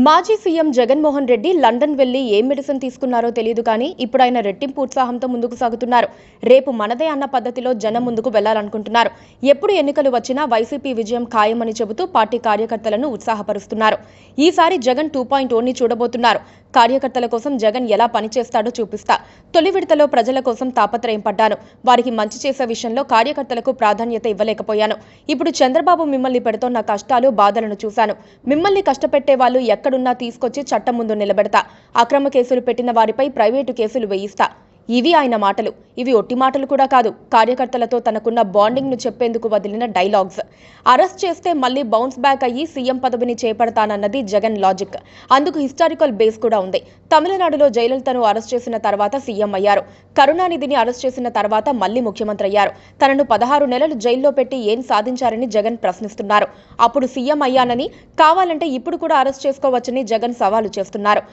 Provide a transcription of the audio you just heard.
మాజీ CM Jaganmohan Reddy London వెళ్లి ఏం మెడిసిన్ తీసుకున్నారో తెలియదు కానీ ఇప్పుడు ఆయన రెట్టింపు ఉత్సాహంతో ముందుకు సాగుతున్నారు. రేపు మనదే అన్న పద్ధతిలో జనం ముందుకు వెళ్లాలనుకుంటున్నారు. ఎప్పుడు ఎన్నికలు వచ్చినా వైసీపీ విజయం ఖాయమని చెబుతూ పార్టీ కార్యకర్తలను ఉత్సాహపరుస్తున్నారు. ఈసారి జగన్ 2.0ని చూడబోతున్నారు. కార్యకర్తల కోసం జగన్ ఎలా పనిచేస్తాడో చూపిస్తా. తొలి విడతలో ప్రజల కోసం తాపత్రయం పడ్డాను. వారికి మంచి చేసే విషయంలో కార్యకర్తలకు ప్రాధాన్యత ఇవ్వలేకపోయాను. ఇప్పుడు చంద్రబాబు మిమ్మల్ని పెడుతోన్న కష్టాలు బాధలను చూశాను. మిమ్మల్ని కష్టపెట్టే వాళ్ళు ఎక్కడున్నా తీసుకొచ్చి చట్టం ముందు నిలబెడతా. అక్రమ కేసులు పెట్టిన వారిపై ప్రైవేటు కేసులు వేయిస్తా. ఇవి ఆయన మాటలు. ఇవి ఒట్టి మాటలు కూడా కాదు. కార్యకర్తలతో తనకున్న బాండింగ్ ను చెప్పేందుకు వదిలిన డైలాగ్స్. అరెస్ట్ చేస్తే మళ్లీ బౌన్స్ బ్యాక్ అయ్యి సీఎం పదవిని చేపడతానన్నది జగన్ లాజిక్. అందుకు హిస్టారికల్ బేస్ కూడా ఉంది. తమిళనాడులో జయలలితను అరెస్ట్ చేసిన తర్వాత సీఎం అయ్యారు. కరుణానిధిని అరెస్ట్ చేసిన తర్వాత మళ్లీ ముఖ్యమంత్రి అయ్యారు. తనను 16 నెలలు జైల్లో పెట్టి ఏం సాధించారని జగన్ ప్రశ్నిస్తున్నారు. అప్పుడు సీఎం అయ్యానని, కావాలంటే ఇప్పుడు కూడా అరెస్ట్ చేసుకోవచ్చని జగన్ సవాలు చేస్తున్నారు.